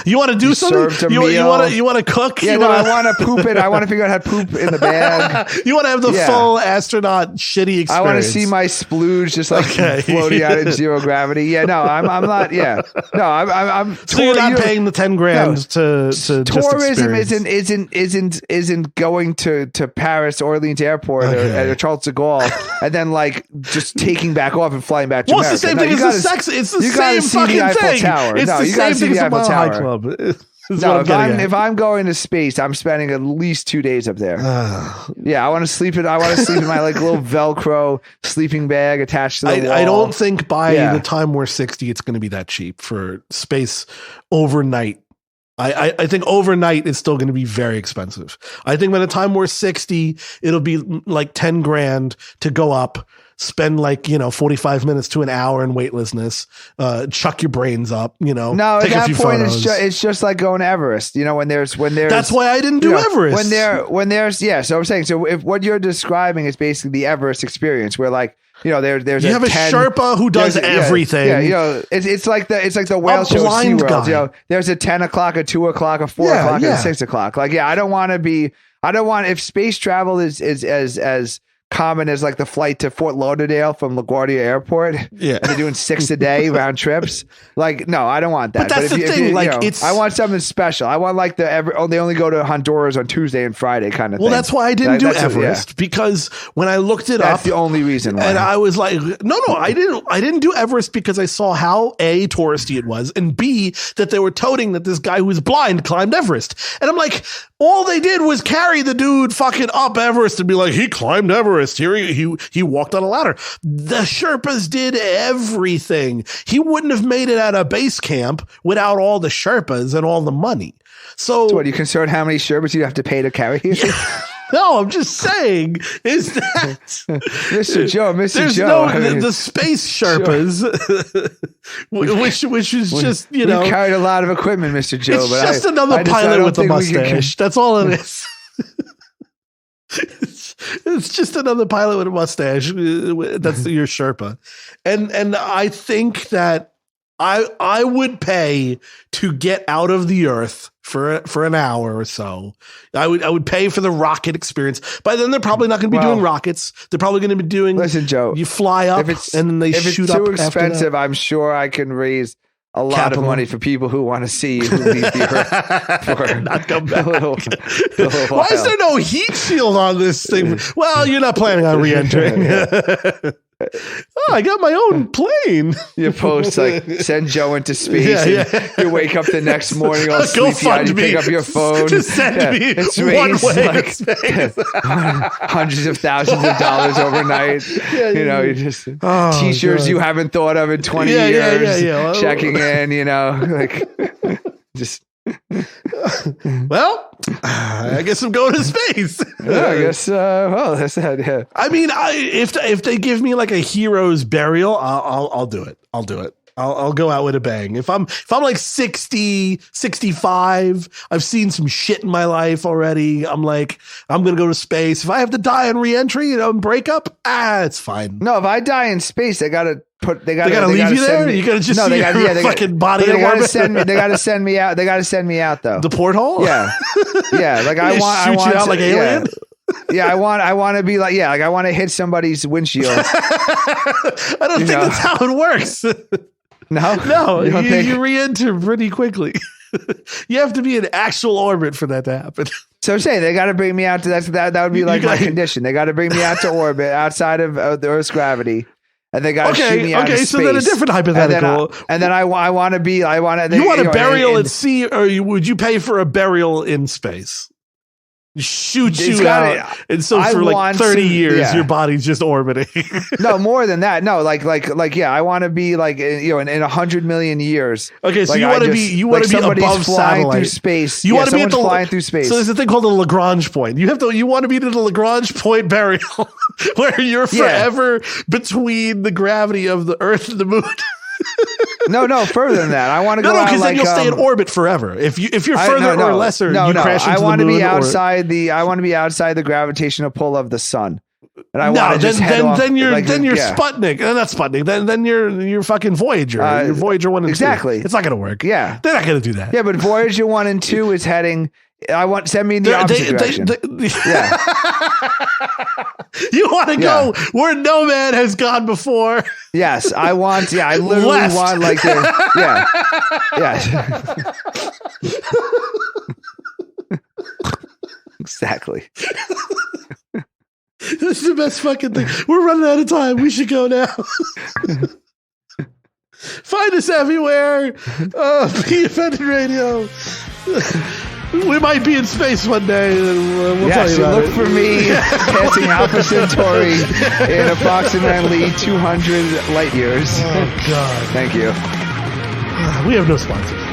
you want to do something? You want to cook? Yeah, I want to poop it. I want to figure out how to poop in the bag. You want to have the full astronaut shitty experience. I want to see my splooge just like floating out in zero gravity. Yeah, no, I'm not. Yeah, no, I'm. So you're not paying the $10,000 to tourism just isn't going to Paris Orleans Airport or Charles de Gaulle and then like just taking back off and flying back to America. It's the same thing as the sex. It's the same fucking thing. Tower. It's the same thing as the Mile High Club. If I'm going to space, I'm spending at least 2 days up there. I want to sleep in. I want to sleep in my like little Velcro sleeping bag attached to the wall. I don't think by the time we're 60, it's going to be that cheap for space overnight. I think overnight is still going to be very expensive. I think by the time we're 60, it'll be like $10,000 to go up. Spend 45 minutes to an hour in weightlessness, chuck your brains up, No, take at that point it's just like going to Everest, when there's that's why I didn't do Everest. When there's so I'm saying, so if what you're describing is basically the Everest experience where like, there's you have a Sherpa who does everything. It's like the whale show at SeaWorld. There's a 10 o'clock, a 2 o'clock, a 4 o'clock, and a 6 o'clock. Like, I don't want if space travel is as common as like the flight to Fort Lauderdale from LaGuardia Airport. Yeah. And they're doing 6 a day round trips. Like, no, I don't want that. But that's the thing. I want something special. I want like they only go to Honduras on Tuesday and Friday kind of thing. Well, that's why I didn't do Everest because when I looked it up, that's the only reason why. And I was like, no, I didn't do Everest because I saw how A, touristy it was, and B, that they were toting that this guy who was blind climbed Everest. And I'm like, all they did was carry the dude fucking up Everest and be like, he climbed Everest. Here he walked on a ladder. The Sherpas did everything. He wouldn't have made it at a base camp without all the Sherpas and all the money. So what, are you concerned how many Sherpas you have to pay to carry you? No, I'm just saying is that Mr. Joe, the space Sherpas, which is just, we carried a lot of equipment, Mr. Joe. It's just another pilot with a mustache. That's all it is. It's just another pilot with a mustache. That's your Sherpa. And I think that I would pay to get out of the Earth for an hour or so. I would pay for the rocket experience. By then, they're probably not going to be doing rockets. They're probably going to be doing. Listen, Joe, you fly up and then they shoot up. If it's too expensive, I'm sure I can raise a lot of money for people who want to see you leave the Earth for not come back. A little Why is there no heat shield on this thing? Well, you're not planning on re-entering. I got my own plane. You post like send Joe into space. You wake up the next morning all sleepy-eyed. You pick up your phone. Just send me it's one way like hundreds of thousands of dollars overnight. You just T-shirts you haven't thought of in 20 years. Well, checking in. Like just. Well, I guess I'm going to space. I guess. Well, that's that. Yeah. I mean, if they give me like a hero's burial, I'll do it. I'll I'll go out with a bang. If I'm like 60, 65, I've seen some shit in my life already. I'm like, I'm going to go to space. If I have to die on re-entry, and breakup, it's fine. No, if I die in space, they got to leave you there? You got to just see your fucking body in orbit? They got to send me out. They got to send me out, though. The porthole? Yeah. Yeah. Like, I want you out like Alien? Yeah, I want to be like, I want to hit somebody's windshield. I don't think that's how it works. No, you re-enter pretty quickly. You have to be in actual orbit for that to happen. So say they got to bring me out to that would be like my condition. They got to bring me out to orbit outside of the Earth's gravity, and they got to shoot me out of space. So then a different hypothetical. And then I want to be. You want a burial at sea, or would you pay for a burial in space? Shoot you out, and so for like 30 years, your body's just orbiting. No, more than that. No, like, I want to be like, in 100 million years. Okay, so like you want to be above satellite through space. You want to be flying through space. So there's a thing called the Lagrange point. You want to be to the Lagrange point burial, where you're forever between the gravity of the Earth and the Moon. No, further than that. I want to go out because like, then you'll stay in orbit forever. If you're further or lesser, you crash into the moon. I want to be outside the gravitational pull of the sun. And I want to just head off. Then you're Sputnik. Not Sputnik. Then you're fucking Voyager. You're Voyager 1 and 2. Exactly. It's not going to work. Yeah. They're not going to do that. Yeah, but Voyager 1 and 2 is heading. Send me in the opposite direction. Yeah. You want to go where no man has gone before. Yes, I want. Yeah, I literally want like this. Yeah. Yes. Exactly. This is the best fucking thing. We're running out of time. We should go now. Find us everywhere. Be Offended Radio. We might be in space one day. We'll tell you about look for me passing Alpha Centauri in approximately 200 light years. Oh, God. Thank you. We have no sponsors.